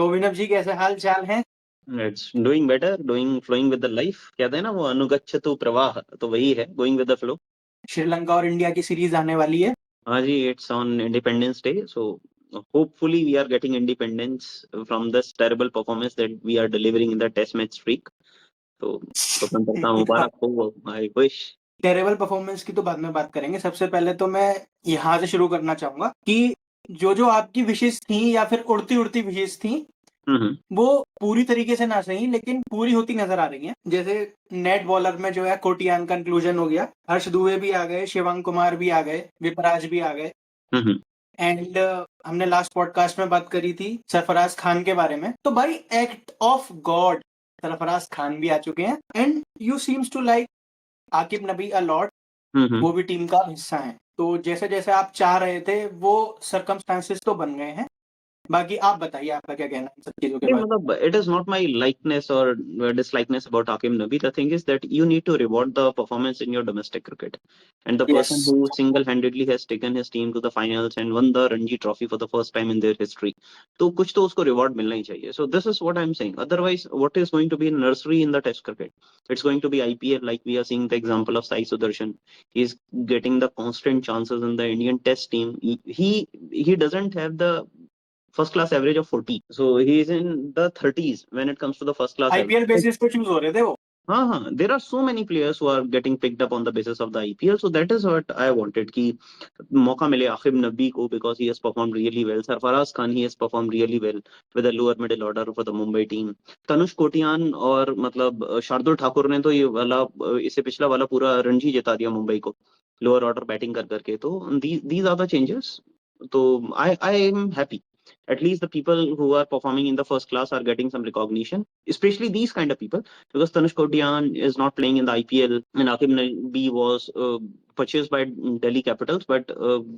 तो अभिनव जी कैसे हाल चाल हैं? It's doing better, doing flowing with the life. कहते हैं ना वो अनुगच्छतु प्रवाह, तो वही है, going with the flow. Sri Lanka और इंडिया की सीरीज आने वाली है। हाँ जी, it's on Independence Day, so hopefully we are getting independence from this terrible performance that we are delivering in the test match streak. तो स्वतंत्रता मुबारक हो, आई विश। टेरेबल परफॉर्मेंस की तो बाद में बात करेंगे। सबसे पहले तो मैं यहाँ से शुरू करना चाहूंगा कि जो जो आपकी विशेष थी या फिर उड़ती उड़ती विशेष थी वो पूरी तरीके से ना सही लेकिन पूरी होती नजर आ रही हैं। जैसे नेट बॉलर में जो है कोटियान का इंक्लूजन हो गया, हर्ष दुबे भी आ गए, शिवांग कुमार भी आ गए, विपराज भी आ गए। एंड हमने लास्ट पॉडकास्ट में बात करी थी सरफराज खान के बारे में। तो भाई act of God Sarfaraz Khan भी आ चुके हैं and you seems to like Aqib Nabi a lot. वो भी टीम का हिस्सा है। तो जैसे जैसे आप चाह रहे थे वो सरकमस्टांसेस तो बन गए हैं। बाकी आप बताइए आपका क्या कहना है इन सब चीजों के नहीं, बारे मतलब it is not my likeness or dislikeness about Hakim Nabi. The thing is that you need to reward the performance in your domestic cricket. And the में। person who single-handedly has taken his team to the finals and won the Ranji Trophy for the first time in their history, तो कुछ तो उसको reward मिलना ही चाहिए. So this is what I'm saying. Otherwise, what is going to be nursery in the Test cricket? It's going to be IPL, like we are seeing the example of Sai Sudarshan. He's getting the constant chances in the Indian Test team. He doesn't have the first class average of 40, so he is in the 30s when it comes to the first class average. IPL basis पे choose हो रहे थे वो। हाँ, there are so many players who are getting picked up on the basis of the IPL, so that is what I wanted कि मौका मिले आकिब नबी को, because he has performed really well. Sarfaraz Khan, he has performed really well with the lower middle order for the Mumbai team. Tanush Kotian और मतलब शार्दुल ठाकुर ने तो ये वाला इससे पिछला वाला पूरा रणजी जिता दिया मुंबई को लोअर ऑर्डर बैटिंग कर करके। तो these are the changes. तो I am happy. At least the people who are performing in the first class are getting some recognition, especially these kind of people, because Tanush Kotiyan is not playing in the IPL and Akim Nabi was purchased by Delhi Capitals, but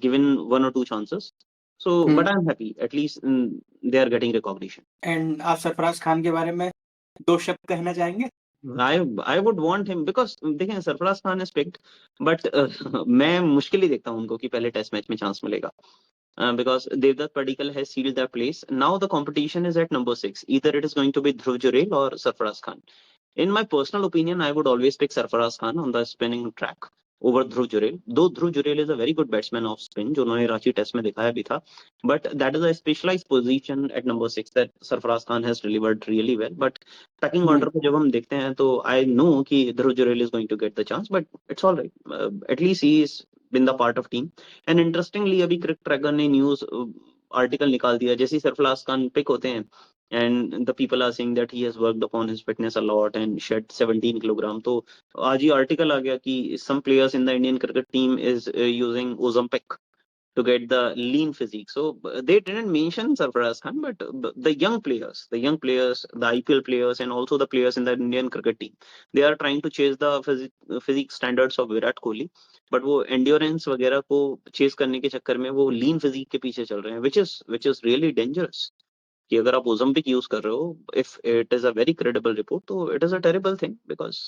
given one or two chances. So, but I'm happy. At least they are getting recognition. And आप सरफराज खान के बारे में दो शब्द कहना चाहेंगे? I would want him because देखें Sarfaraz Khan is picked, but मैं मुश्किल ही देखता हूँ उनको कि पहले टेस्ट मैच में चांस मिलेगा. Because Devdutt Padikkal has sealed their place. Now the competition is at number 6. Either it is going to be Dhruv Jurel or Sarfaraz Khan. In my personal opinion, I would always pick Sarfaraz Khan on the spinning track over Dhruv Jurel. Though Dhruv Jurel is a very good batsman off spin, जो उन्होंने Ranchi test में दिखाया भी था. But that is a specialized position at number 6 that Sarfaraz Khan has delivered really well. But pecking order को जब हम देखते हैं तो I know कि Dhruv Jurel is going to get the chance, but it's all right. At least he is been the part of team. And interestingly अभी CricTracker ने news article निकाल दिया जैसे ही सरफराज खान पिक होते हैं and the people are saying that he has worked upon his fitness a lot and shed 17 kilogram. तो आज ही आर्टिकल आ गया कि some players in the Indian cricket team is using Ozempic to get the lean physique. So they didn't mention Sarfaraz Khan, but the young players, the IPL players, and also the players in the Indian cricket team, they are trying to chase the physique standards of Virat Kohli. But वो endurance वगैरह को chase करने के चक्कर में वो lean physique के पीछे चल रहे हैं, which is really dangerous. कि अगर आप ओजम्पिक यूज कर रहे हो, if it is a very credible report, तो it is a terrible thing because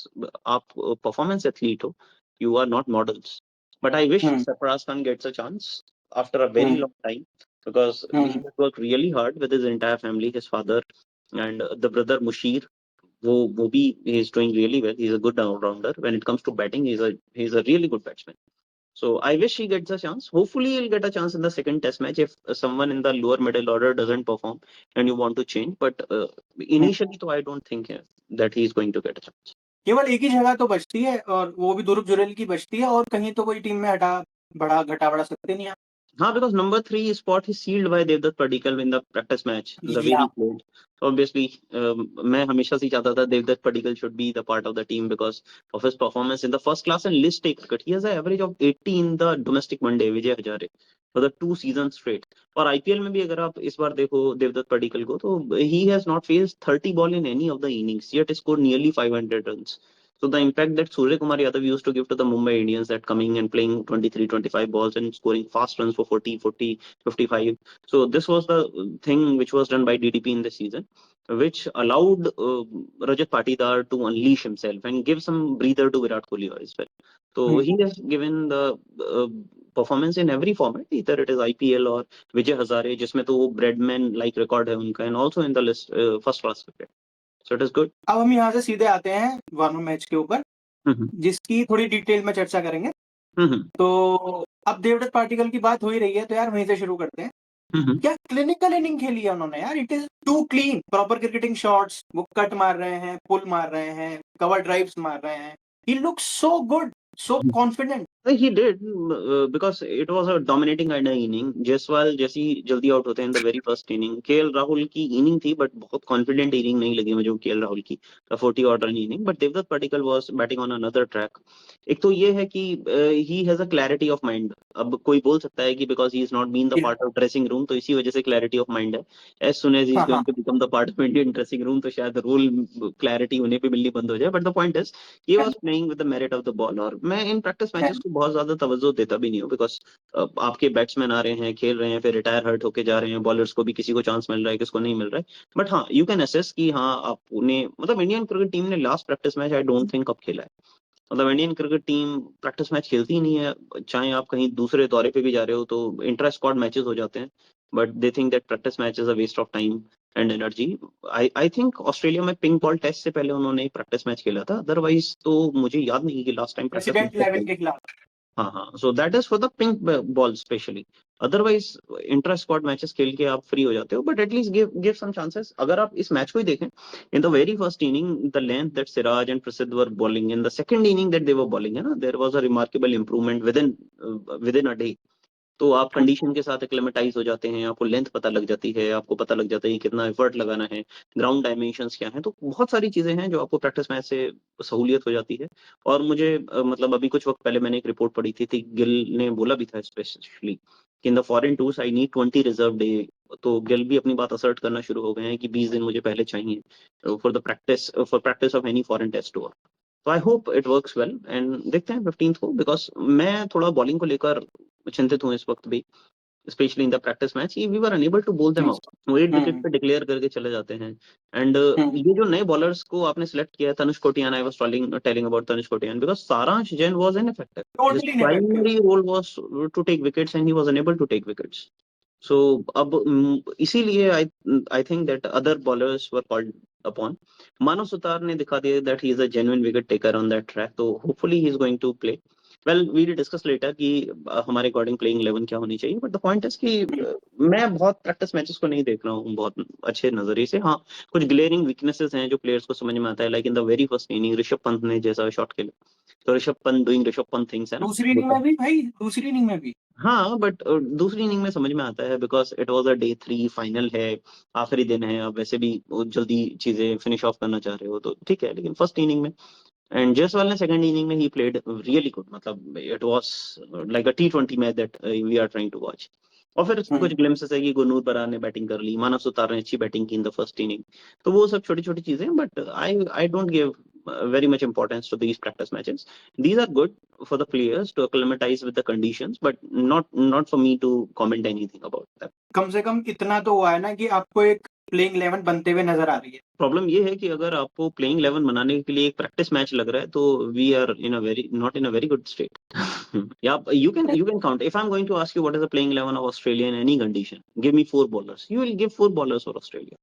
आप परफॉर्मेंस एथलीट हो, you are not models. But I wish Sarfaraz Khan gets a chance after a very long time because he has worked really hard with his entire family, his father and the brother Mushir. वो भी he is doing really well. He is a good all-rounder. When it comes to batting, he is a really good batsman. So I wish he gets a chance. Hopefully, he'll get a chance in the second test match if someone in the lower middle order doesn't perform and you want to change. But initially, so I don't think that he's going to get a chance. केवल एक ही जगह तो बचती है और वो भी ध्रुव जुरेल की बचती है और कहीं तो कोई टीम में हटा बड़ा घटा बढ़ा सकते नहीं आप। हाँ, because number 3 spot is sealed by Devdutt Padikkal in the practice match, the way Yeah. he played. So obviously, मैं हमेशा से चाहता था Devdutt Padikkal should be the part of the team because of his performance in the first class and list A cricket. He has an average of 80 in the domestic one-day, Vijay Hazare, for the 2 seasons straight. और IPL में भी अगर आप इस बार देखो Devdutt Padikkal को, तो he has not faced 30 ball in any of the innings, yet scored nearly 500 runs. So the impact that Surya Kumar Yadav used to give to the Mumbai Indians, that coming and playing 23, 25 balls and scoring fast runs for 40, 40, 55. So this was the thing which was done by DDP in this season, which allowed Rajat Patidar to unleash himself and give some breather to Virat Kohli as well. So he has given the performance in every format, either it is IPL और विजय हजारे, जिसमें तो वो Bradman like record है उनका, and also in the list first class cricket, so it is good. अब हम यहाँ से सीधे आते हैं वार्नर मैच के ऊपर, जिसकी थोड़ी डिटेल में चर्चा करेंगे। तो अब देवदत्त पाटिकल की बात हो ही रही है, तो यार वहीं से शुरू करते हैं। क्या क्लिनिकल इनिंग खेली है उन्होंने यार, it is too clean, proper cricketing shots, वो कट मार रहे हैं, पुल मार रहे हैं, कवर ड्राइव्स मार रहे हैं, he looks so good, so confident. He did because it was a dominating kind of inning. Jaiswal जैसी जल्दी आउट होते हैं in the very first inning. KL Rahul की इनिंग थी बट बहुत कॉन्फिडेंट इनिंग नहीं लगी मुझे केएल राहुल की 40 order inning, but Devdutt Padikkal was batting on another track. एक तो ये है कि he has a clarity of mind. अब कोई बोल सकता है कि because he is not been the part of dressing room, तो इसी वजह से क्लैरिटी ऑफ माइंड है। As soon as he is हाँ हाँ going to become the part of Indian dressing room, तो शायद रोल क्लैरिटी उन्हें भी मिलनी बंद हो जाए, but the point is he was playing with the merit of the ball। और मैं इन प्रैक्टिस मैचेस को बहुत ज्यादा तवज्जो देता भी नहीं हूँ, बिकॉज आपके बैट्समैन आ रहे हैं, खेल रहे हैं, फिर रिटायर हर्ट होके जा रहे हैं, बॉलर्स को भी किसी को चांस मिल रहा है, किसको नहीं मिल रहा है। बट हाँ, यू कैन असेस कि हाँ आप उन्हें, मतलब इंडियन क्रिकेट टीम ने last practice match I don't think कब खेला है। मतलब Indian cricket team practice match खेलती ही नहीं है, चाहे आप कहीं दूसरे दौरे पे भी जा रहे हो तो इंट्रा स्क्वाड मैचेस हो जाते हैं, but they think that practice match is a waste of time and energy. I think Australia में पिंक बॉल टेस्ट से पहले उन्होंने एक प्रैक्टिस मैच खेला था, अदरवाइज तो मुझे याद नहीं कि last time practice president match 11 के खिलाफ। हाँ हाँ, so that is for the pink ball specially. Otherwise inter squad matches खेल के आप फ्री हो जाते हो, but at least give some chances. अगर आप इस मैच को ही देखें, in the very first inning the length that Siraj and Prasidh were bowling, in the second inning that they were bowling, है ना, there was a remarkable improvement with in a day. तो आप कंडीशन के साथ एक्लेमेटाइज हो जाते हैं, आपको लेंथ पता लग जाती है, आपको पता लग जाता है कि कितना एफर्ट लगाना है, ग्राउंड डायमेंशंस क्या हैं, तो बहुत सारी चीजें हैं जो आपको प्रैक्टिस मैच से सहूलियत हो जाती है। और मुझे मतलब अभी कुछ वक्त पहले मैंने एक रिपोर्ट पढ़ी थी गिल ने बोला भी था स्पेशली कि in the foreign tours I need 20 reserve day. तो गिल भी अपनी बात असर्ट करना शुरू हो गए हैं कि 20 दिन मुझे पहले चाहिए for practice of any foreign test tour. तो I hope it works well, and देखते हैं 15th को, बिकॉज मैं थोड़ा बॉलिंग को लेकर चिंतित हूँ इस वक्त भी, specially in the practice match. We were unable to bowl them out, वो 8 विकेट पे डिक्लेयर करके चले जाते हैं। एंड ये जो नए बॉलर्स को आपने सिलेक्ट किया है, Tanush Kotian, I was telling about Tanush Kotian, because Saransh Jain was ineffective, his totally ineffective. Primary role was to take wickets and he was unable to take wickets. So अब इसीलिए I I think that other bowlers were called upon. Manav Suthar ने दिखा दिया that he is a genuine wicket taker on that track, तो hopefully he is going to play well. We will discuss later कि हमारे according playing 11 क्या होनी चाहिए, but the point is कि मैं बहुत प्रैक्टिस मैचेस को नहीं देख रहा हूँ बहुत अच्छे नजरिए से। हाँ, कुछ ग्लेयरिंग वीकनेसेस हैं जो प्लेयर्स को समझ में आता है, like in the very first inning Rishabh Pant ने जैसा शॉट खेला, तो ऋषभ पंत डूइंग ऋषभ पंत थिंग्स, है ना। दूसरी इनिंग में भी भाई, दूसरी इनिंग में भी। हाँ, बट दूसरी इनिंग में समझ में आता है, because it was a day 3 final है, आखिरी दिन है, अब वैसे भी वो जल्दी चीजें फिनिश ऑफ करना चाह रहे हो तो ठीक है, लेकिन फर्स्ट इनिंग में एंड जयसवाल ने सेकंड इनिंग में ही प्लेड रियली गुड, मतलब it was like a T20 match that we are trying to watch. और फिर कुछ ग्लिम्सेस है कि गुरनूर बरार ने बैटिंग कर ली, मानव सुतार ने अच्छी बैटिंग की इन द फर्स्ट इनिंग, तो वो सब छोटी छोटी चीजें, but I don't give very much importance to these practice matches. These are good for the players to acclimatize with the conditions, but not for me to comment anything about them. कम से कम इतना तो हुआ है ना कि आपको एक playing 11 बनते हुए नजर आ रही है। प्रॉब्लम ये है कि अगर आपको प्लेइंग 11 बनाने के लिए एक प्रैक्टिस मैच लग रहा है, तो we are in a very not in a very good state. या you can count, if I'm going to ask you what is the playing 11 of Australia in any condition, give me 4 bowlers, you will give 4 bowlers for Australia।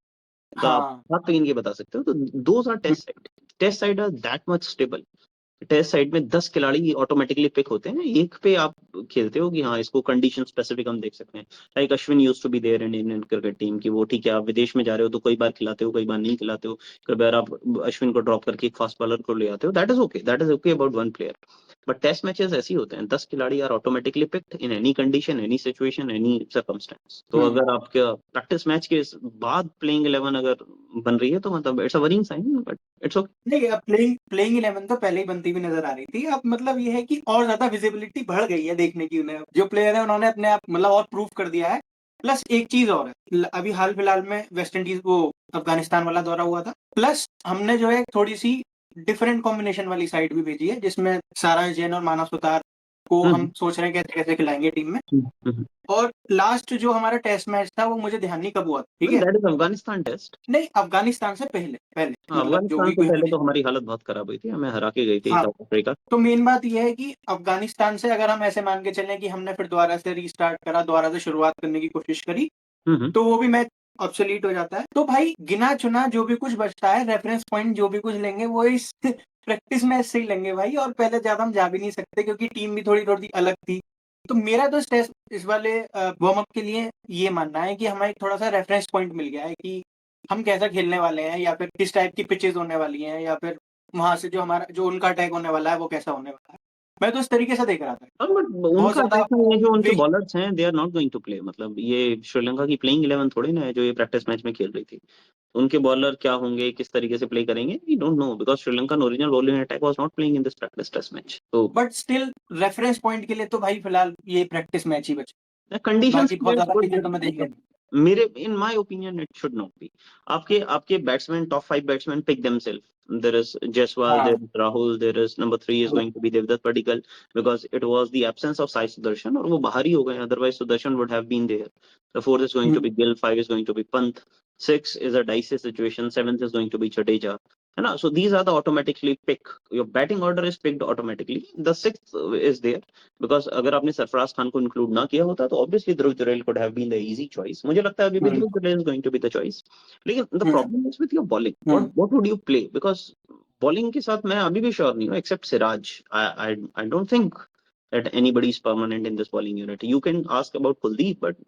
तो आप हाँ। हाथ पे गिन के बता सकते हो, तो those are test side are that much stable। Test side में 10 खिलाड़ी ऑटोमेटिकली पिक होते हैं, एक पे आप खेलते हो कि हाँ इसको कंडीशन स्पेसिफिक हम देख सकते हैं। Like Ashwin used to be there in Indian cricket team की, वो ठीक है, आप विदेश में जा रहे हो तो कई बार खिलाते हो, कई बार नहीं खिलाते हो, कई बार आप अश्विन को ड्रॉप करके एक फास्ट बॉलर को ले आते हो, that is okay about one player. But test matches ऐसे ही होते हैं, 10 खिलाड़ी are automatically picked in any condition, any situation, any circumstance. तो अगर आपका प्रैक्टिस मैच के बाद प्लेइंग 11 अगर बन रही है, तो मतलब it's a worrying sign, but it's okay. नहीं, अब प्लेइंग 11 तो पहले ही बनती हुई नजर आ रही थी। अब मतलब ये है कि और ज्यादा विजिबिलिटी बढ़ गई है देखने की उन्हें, जो प्लेयर है उन्होंने अपने आप मतलब और प्रूव कर दिया है। प्लस एक चीज और है, अभी हाल फिलहाल में वेस्ट इंडीज वो अफगानिस्तान वाला दौरा हुआ था, प्लस हमने जो है थोड़ी सी डिफरेंट कॉम्बिनेशन वाली साइड भी भेजी है, जिसमें सारांश जैन और मानव सुतार को हम सोच रहे हैं कैसे कैसे खिलाएंगे टीम में। और लास्ट जो हमारा टेस्ट मैच था वो मुझे ध्यान नहीं कब हुआ, ठीक है? That is Afghanistan test. नहीं, अफगानिस्तान से पहले पहले मतलब जो अफगानिस्तान भी से कोई पहले तो हमारी हालत बहुत खराब हुई थी, हमें हरा के गई थी हाँ, साउथ अफ्रीका। तो मेन बात ये है कि अफगानिस्तान से अगर हम ऐसे मान के चलें कि हमने फिर दोबारा से रीस्टार्ट करा, दोबारा से शुरुआत करने की कोशिश करी, तो वो भी मैच ऑब्सोलीट हो जाता है। तो भाई गिना चुना जो भी कुछ बचता है, रेफरेंस पॉइंट जो भी कुछ लेंगे वो इस प्रैक्टिस मैच से ही लेंगे भाई, और पहले ज्यादा हम जा भी नहीं सकते क्योंकि टीम भी थोड़ी थोड़ी अलग थी। तो मेरा तो इस वाले वार्म अप के लिए ये मानना है कि हमें थोड़ा सा रेफरेंस पॉइंट मिल गया है कि हम कैसा खेलने वाले हैं, या फिर किस टाइप की पिचेस होने वाली हैं, या फिर वहां से जो उनका अटैक होने वाला है वो कैसा होने वाला है। मैं तो इस तरीके से देख रहा था। बट बहुत उनका ज्यादा अटैक नहीं है, जो उनके वे- बॉलर्स हैं they are not going to play. मतलब ये श्रीलंका की प्लेइंग 11 थोड़ी ना है जो ये प्रैक्टिस मैच में खेल रही थी। उनके बॉलर क्या होंगे, किस तरीके से प्ले करेंगे, we don't know, because Sri Lanka original bowling attack was not playing in this practice test match. तो बट स्टिल रेफरेंस पॉइंट के लिए तो भाई फिलहाल ये प्रैक्टिस मैच ही बचे, कंडीशंस बाकी बहुत प्लेयर्स ज्यादा गुड, पिचेस तो मैं देख लेंगे। मेरे in my opinion it should not be. आपके आपके batsman, top 5 batsman pick themselves. There is Jaiswal, हाँ, there is Rahul, there is number 3 is going to be Devdutt Padikkal, because it was the absence of Sai Sudarshan और वो बाहर ही हो गए, otherwise Sudarshan would have been there. The fourth is going to be Gill, 5 is going to be Pant, 6 is a dicey situation, 7th is going to be Jadeja, है ना? So these are the automatically pick, your batting order is picked automatically, the sixth is there, because अगर आपने सरफराज खान को include ना किया होता तो obviously Dhruv Jurel could have been the easy choice। मुझे लगता है अभी भी ध्रुव Jurel is going to be the choice। लेकिन the problem is with your bowling, what would you play, because bowling के साथ मैं अभी भी श्योर नहीं हूँ, except Siraj. I don't think that anybody is permanent in this bowling unit. You can ask about Kuldeep, but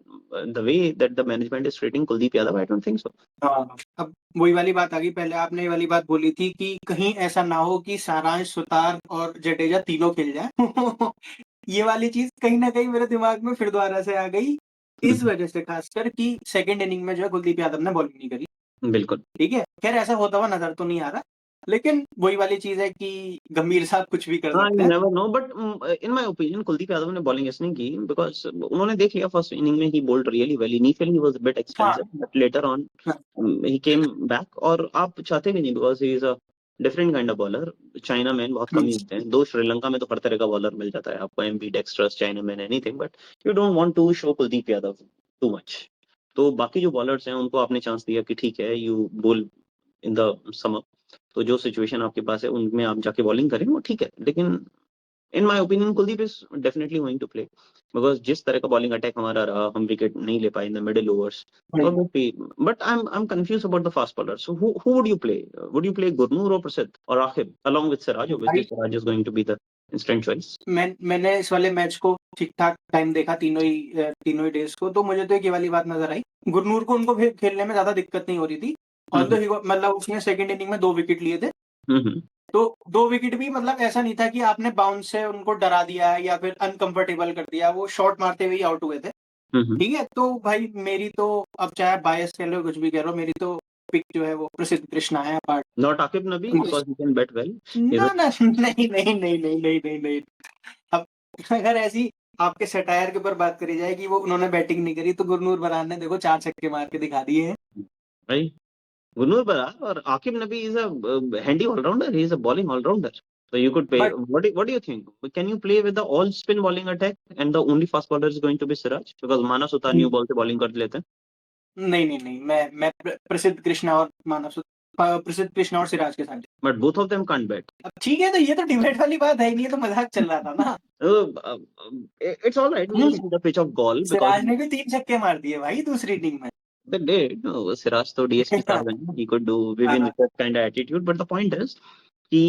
the way that the management is treating Kuldeep Yadav, I don't think so। हाँ, अब वही वाली बात आ गई। पहले आपने ये वाली बात बोली थी कि कहीं ऐसा ना हो कि सारांश, सुतार और जडेजा तीनों खेल जाए। ये वाली चीज कहीं ना कहीं मेरे दिमाग में फिर दोबारा से आ गई, इस वजह से खासकर कि सेकंड इनिंग में जो है कुलदीप यादव ने बॉलिंग नहीं करी। बिल्कुल। ठीक है, खैर ऐसा होता हुआ नजर तो नहीं आ रहा, लेकिन वही वाली चीज है कि गंभीर साहब कुछ भी कर हाँ, सकते यू हैं। Never know, but in my opinion Kuldeep Yadav ने बॉलिंग इसलिए की बिकॉज उन्होंने देख लिया फर्स्ट इनिंग में ही bowled really well. Initially he was a bit हाँ, एक्सपेंसिव बट लेटर ऑन हाँ, ही केम बैक, और आप चाहते भी नहीं because he is a different kind of bowler. Chinaman बहुत कम ही होते हैं, दो श्रीलंका में तो हर तरह का बॉलर मिल जाता है आपको, ambidextrous, china man, anything, but you don't want to show Kuldeep Yadav too much. तो बाकी जो बॉलर्स हैं उनको आपने चांस दिया कि ठीक है यू बोल इन द समर, तो जो सिचुएशन आपके पास है उनमें आप जाके बॉलिंग करें वो ठीक है। लेकिन in my opinion Kuldeep is definitely going to play, because जिस तरह का बॉलिंग अटैक हमारा रहा, हम विकेट नहीं ले पाए in the middle overs. But I am confuse about the fast bowler. So who would you play? Would you play Gurnoor और प्रसिद्ध और Aqib along with Siraj? Obviously भाई Siraj is going to be the instant choice। मैंने इस वाले match को ठीक ठाक टाइम देखा, तीनों ही डेज को, तो मुझे तो एक ये वाली बात नजर आई, गुरनूर को उनको खेलने में ज्यादा दिक्कत नहीं हो रही थी। ऑल्दो मतलब उसने सेकंड इनिंग में 2 विकेट लिए थे, हम्म तो 2 विकेट भी मतलब ऐसा नहीं था कि आपने बाउंस से उनको डरा दिया या फिर अनकंफर्टेबल कर दिया, वो शॉट मारते हुए ही आउट हुए थे। हम्म। ठीक है, तो भाई मेरी तो, अब चाहे बायस कह लो कुछ भी कह लो, मेरी तो पिक जो है वो प्रसिद्ध कृष्णा है। Apart not Aqib Nabi because he can bat well. ना ना, नहीं नहीं नहीं नहीं नहीं नहीं नहीं। अब अगर ऐसी आपके सटायर के ऊपर बात करी जाए कि वो उन्होंने बैटिंग नहीं करी, तो गुरनूर बरान ने देखो 4 छक्के मार के दिखा दिए हैं। भाई गुरनूर बरार और आकिब नबी is a handy all-rounder. He is a bowling all-rounder. So you could play. But What do you think? Can you play with the all-spin bowling attack and the only fast bowler is going to be Siraj? Because Manas उतार new ball से bowling कर लेते हैं। नहीं नहीं नहीं, मैं प्रसिद्ध कृष्णा और प्रसिद्ध कृष्णा और सिराज के साथ। But both of them can't bat. अब ठीक है, तो ये तो डिबेट वाली बात है ही नहीं, ये तो मजाक चल रहा था ना। It's all right. We'll see the pitch of Gaul because Siraj ने भी 3 छक्के मार दिए भाई दूसरी इनिंग में। they did. No, Siraj तो DSP था नहीं. He could do Vivian हाँ, with that kind of attitude. But the point is कि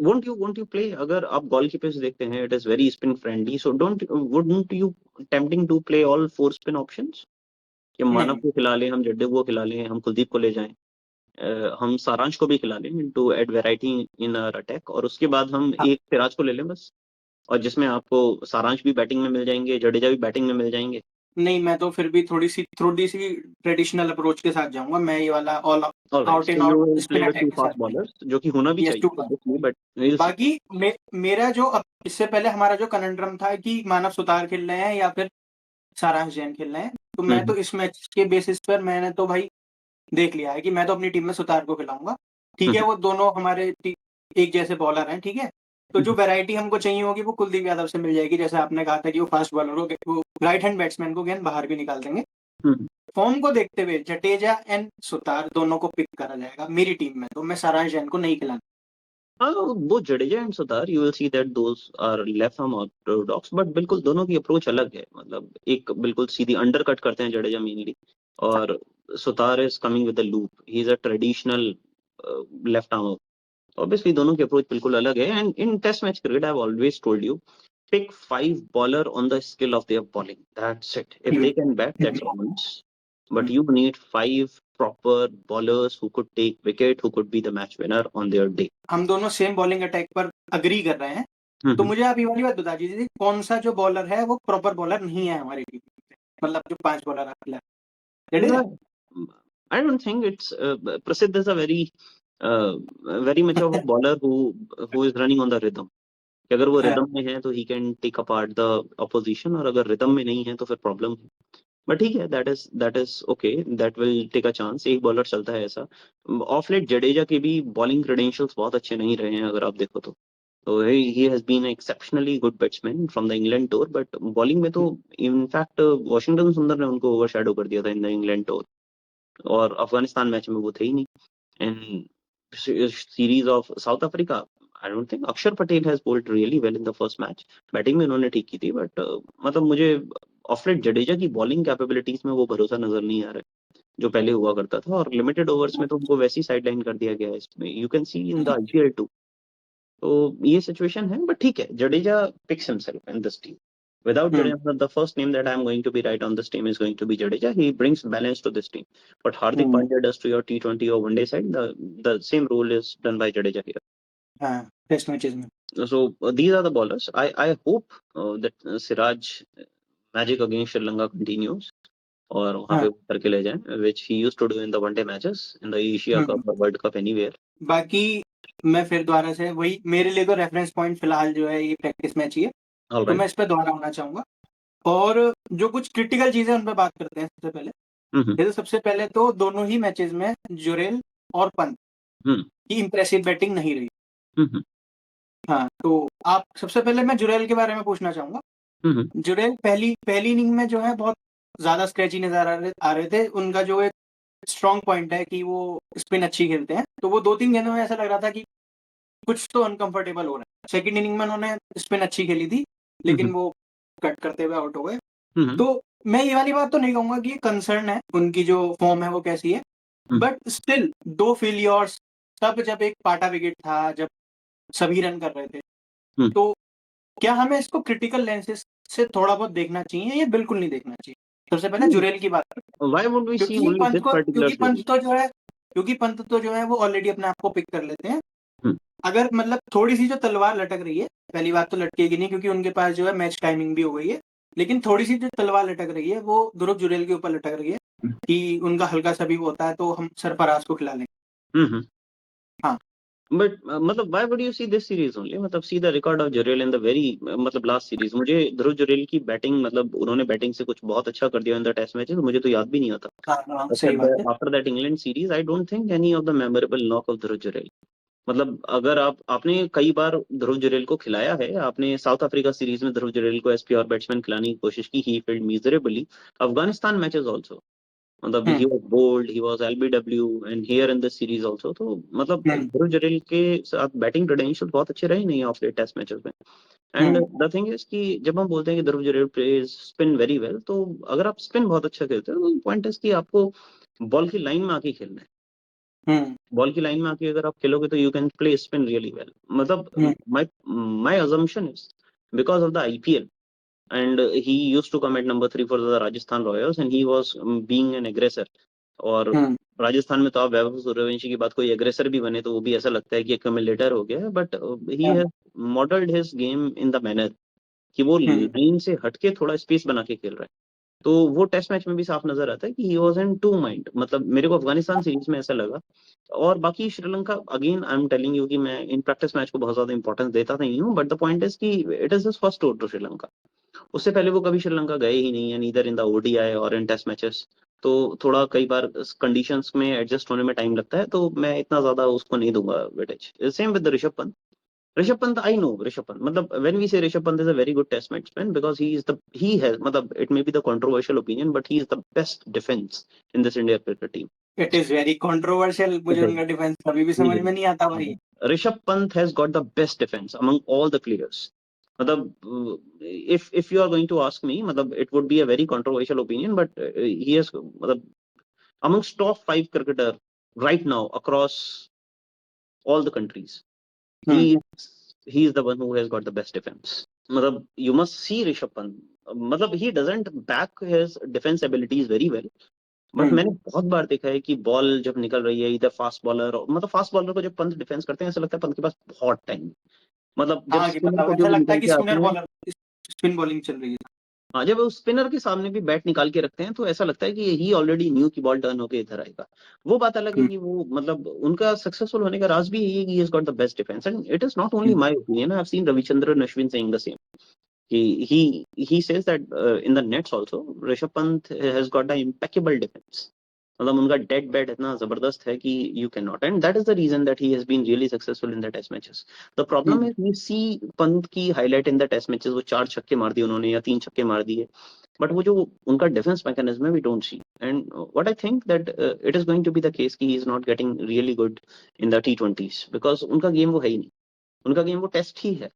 won't you play? अगर आप गॉल की पिच देखते हैं, it is very spin friendly. So wouldn't you tempting to play all 4 spin options? कि मानव नहीं को खिला लें, हम जड्डे को खिला लें, हम कुलदीप को ले जाएं, हम सारांश को भी खिला लें to add variety in our attack, और उसके बाद हम हाँ, एक सिराज को ले लें बस, और जिसमें आपको सारांश भी बैटिंग में मिल जाएंगे, जडेजा भी बैटिंग में मिल जाएंगे। नहीं, मैं तो फिर भी थोड़ी सी ट्रेडिशनल अप्रोच के साथ जाऊंगा, मैं ये वाला all alright, out so and you out will play spin with attack two के फास्ट साथ नहीं। बॉलर्स, जो कि होना भी यस, चाहिए obviously, बट विल सी। बाकी मेरा जो इससे पहले हमारा जो कनंड्रम था कि मानव सुतार खेल रहे हैं या फिर सारांश जैन खेल रहे हैं, तो मैं तो इस मैच के बेसिस पर मैंने तो भाई देख लिया है कि मैं तो अपनी टीम में सुतार को खिलाऊंगा। ठीक है, वो दोनों हमारे एक जैसे बॉलर हैं, ठीक है, तो जो वैरायटी हमको चाहिए होगी वो कुलदीप यादव से मिल जाएगी। जैसे आपने कहा था कि वो फास्ट बॉलर हो, वो राइट हैंड बैट्समैन को गेंद बाहर भी निकाल देंगे। फॉर्म को देखते हुए जडेजा एंड सुतार दोनों को पिक करा जाएगा मेरी टीम में, तो मैं सारांश जैन को नहीं खिलाना। हाँ, वो Jadeja and Suthar, you will see that those are left arm orthodox, but बिल्कुल दोनों की अप्रोच अलग है। मतलब एक बिल्कुल सीधी अंडर कट करते हैं जडेजा मेनली, और Suthar is coming with the loop, he is a traditional left arm. Obviously दोनों की अप्रोच बिल्कुल अलग है। And in test match cricket I have always told you, pick 5 bowler on the skill of their bowling. That's it. If they can bat, that's all. But you need 5 proper bowlers who could take wicket, who could be the match winner on their day. हम दोनों same bowling attack पर agree कर रहे हैं। तो मुझे आप ये वाली बात बता दीजिए, कौन सा जो बॉलर है वो प्रॉपर बॉलर नहीं है हमारी टीम में, मतलब जो 5 बॉलर आप खिला। I don't think it's Prasidh is a very much of a bowler who is running on the rhythm. कि अगर वो रिदम में है तो he can take apart the opposition, और अगर रिदम में नहीं है तो फिर प्रॉब्लम है। बट ठीक है, that is okay, that will take a chance. एक बॉलर चलता है ऐसा। ऑफ लेट जडेजा के भी बॉलिंग क्रेडेंशियल्स बहुत अच्छे नहीं रहे हैं अगर आप देखो तो। He has been exceptionally good batsman from the England tour, but bowling में तो इनफैक्ट वॉशिंगटन सुंदर ने उनको ओवरशैडो कर दिया था इन द इंग्लैंड टूर, और अफगानिस्तान मैच में वो थे ही नहीं। And series of South Africa, I don't think Akshar Patel has bowled really well in the first match. Batting में उन्होंने ठीक की थी, बट मतलब मुझे ऑफलेट जडेजा की बॉलिंग कैपेबिलिटीज में वो भरोसा नजर नहीं आ रहा है जो पहले हुआ करता था। और लिमिटेड ओवर्स में तो उनको वैसी साइडलाइन कर दिया गया है इसमें, you can see in the IPL too. तो ये सिचुएशन है, बट ठीक है, Jadeja picks himself in this team. Without Jadeja, the first name that I'm going to be right on this team is going to be Jadeja. He brings balance to this team. What Hardik Pandya does to your T20 or one day side, the same role is done by Jadeja here. Test matches में। So these are the bowlers. I hope that Siraj magic against Sri Lanka continues और वहाँ पे करके ले जाएं, which he used to do in the one day matches in the Asia Cup or World Cup anywhere. बाकी मैं फिर दोबारा से वही, मेरे लिए तो रेफरेंस पॉइंट फिलहाल जो है ये प्रैक्टिस मैच ही है, तो मैं इस पे दोबारा होना चाहूंगा। और जो कुछ क्रिटिकल चीजें उन पे बात करते हैं सबसे पहले। जैसे सबसे पहले तो दोनों ही मैचेस में जुरेल और पंत की इंप्रेसिव बैटिंग नहीं रही। हाँ, तो आप सबसे पहले मैं जुरेल के बारे में पूछना चाहूंगा। जुरेल पहली इनिंग में जो है बहुत ज्यादा स्क्रैची नजर आ रहे थे। उनका जो एक स्ट्रॉन्ग पॉइंट है कि वो स्पिन अच्छी खेलते हैं, तो वो 2-3 गेंदों में ऐसा लग रहा था कि कुछ तो अनकंफर्टेबल हो रहा है। सेकंड इनिंग में उन्होंने स्पिन अच्छी खेली थी, लेकिन वो कट करते हुए आउट हो गए। तो मैं ये वाली बात तो नहीं कहूंगा कि कंसर्न है, उनकी जो फॉर्म है वो कैसी है, बट स्टिल 2 फेलियर्स, तब जब एक पाटा विकेट था, जब सभी रन कर रहे थे, तो क्या हमें इसको क्रिटिकल लेंसेज से थोड़ा बहुत देखना चाहिए या बिल्कुल नहीं देखना चाहिए? सबसे पहले जुरेल की बात करते हैं। Why would we see only this particular series? क्योंकि पंत तो जो है वो ऑलरेडी अपने आप को पिक कर लेते हैं। अगर मतलब थोड़ी सी जो तलवार लटक रही है, पहली बात तो लटकेगी नहीं क्योंकि उनके पास जो है मैच टाइमिंग भी हो गई है, लेकिन थोड़ी सी जो तलवार लटक रही है वो ध्रुव जुरेल के ऊपर लटक रही है कि उनका हल्का सा भी होता है तो हम सरफराज को खिला लेंगे। हाँ, बट मतलब why would you see this series only? मतलब see the record of Jurel in the very मतलब last series। मुझे ध्रुव जुरेल की बैटिंग, मतलब उन्होंने बैटिंग से कुछ बहुत अच्छा कर दिया इन द टेस्ट मैचेस, मुझे तो याद भी नहीं आता। सही बात है। After that England series I don't think any of the memorable knock of Dhruv Jurel. मतलब अगर आपने कई बार ध्रुव जुरेल को खिलाया है, आपने साउथ अफ्रीका सीरीज में ध्रुव जुरेल को एज प्योर बैट्समैन खिलाने की कोशिश की, he failed miserably. Afghanistan matches also, मतलब he was bold, he was LBW and here in this series also। तो मतलब ध्रुव जुरेल के साथ बैटिंग क्रेडेंशियल बहुत अच्छे रहे नहीं ऑफ लेट टेस्ट मैचेस में। एंड द थिंग इज कि जब हम बोलते हैं कि Dhruv Jurel plays spin very well, तो अगर आप स्पिन बहुत अच्छा खेलते हो तो पॉइंट इज कि आपको बॉल की लाइन में आके खेलना है। बॉल की लाइन में आके अगर आप खेलोगे तो you can play spin really well. मतलब my assumption is because of the IPL and he used to come at number 3 for the Rajasthan Royals and he was being an aggressor। और राजस्थान में तो आप वैभव सूर्यवंशी की बात, कोई एग्रेसर भी बने तो वो भी ऐसा लगता है कि एक्यूमुलेटर हो गया है, but he has modelled his game in the manner कि वो लाइन से हटके थोड़ा स्पेस बना के खेल रहा है। तो वो टेस्ट मैच में भी साफ नजर आता है कि he was in two mind. मतलब मेरे को अफगानिस्तान सीरीज में ऐसा लगा। और बाकी Sri Lanka, again I am telling you कि मैं इन प्रैक्टिस मैच को बहुत ज्यादा इंपॉर्टेंस देता नहीं हूँ, बट द पॉइंट इज कि it is his first tour to Sri Lanka. उससे पहले वो कभी श्रीलंका गए ही नहीं है, नीदर इन द ओडीआई और इन टेस्ट मैचेस। तो थोड़ा कई बार कंडीशंस में एडजस्ट होने में टाइम लगता है, तो मैं इतना ज्यादा उसको नहीं दूंगा weightage. Same with Rishabh Pant. Rishabh Pant, I know Rishabh Pant. मतलब when we say Rishabh Pant is a very good test batsman because he has मतलब it may be the controversial opinion but he is the best defense in this India cricket team. It is very controversial, मुझे उनका defence कभी भी समझ में नहीं आता भाई. Rishabh Pant has got the best defense among all the players. मतलब if you are going to ask me, मतलब it would be a very controversial opinion, but he has मतलब amongst top 5 cricketer right now across all the countries, he is the one who has got the best defense. मतलब you must see Rishabh Pant. मतलब he doesn't back his defense abilities very well. But मैंने बहुत बार देखा है कि ball जब निकल रही है इधर फास्ट बॉलर मतलब फास्ट बॉलर को जब पंत डिफेंस करते हैं ऐसा लगता है पंत के पास बहुत टाइम मतलब जब हाँ, स्पिनर मतलब को जो ऐसा भी लगता है निकल कि के आते स्पिनर हैं, बॉलर स्पिन बॉलिंग चल रही है. हाँ जब उस स्पिनर के सामने भी बैट निकाल के रखते हैं तो ऐसा लगता है कि ही ऑलरेडी न्यू की बॉल टर्न होके इधर आएगा. वो बात अलग है कि वो मतलब उनका सक्सेसफुल होने का राज भी यही है कि he has got the best defence and it is not only my opinion. I have seen Ravichandran Ashwin saying the same. He says that in the nets also Rishabh Pant has got an impeccable defense. मतलब उनका dead bat इतना जबरदस्त है कि you can not and that is the reason that he has been really successful in the test matches. The problem is we see Pant की highlight in the test matches वो 4 छक्के मार दिए उन्होंने या 3 छक्के मार दिए बट वो जो उनका डिफेंस मैकेनिज्म है we don't see and what I think that it is going to be the case कि he is not getting really good in the T20s because उनका गेम वो है ही नहीं. उनका गेम वो टेस्ट ही है.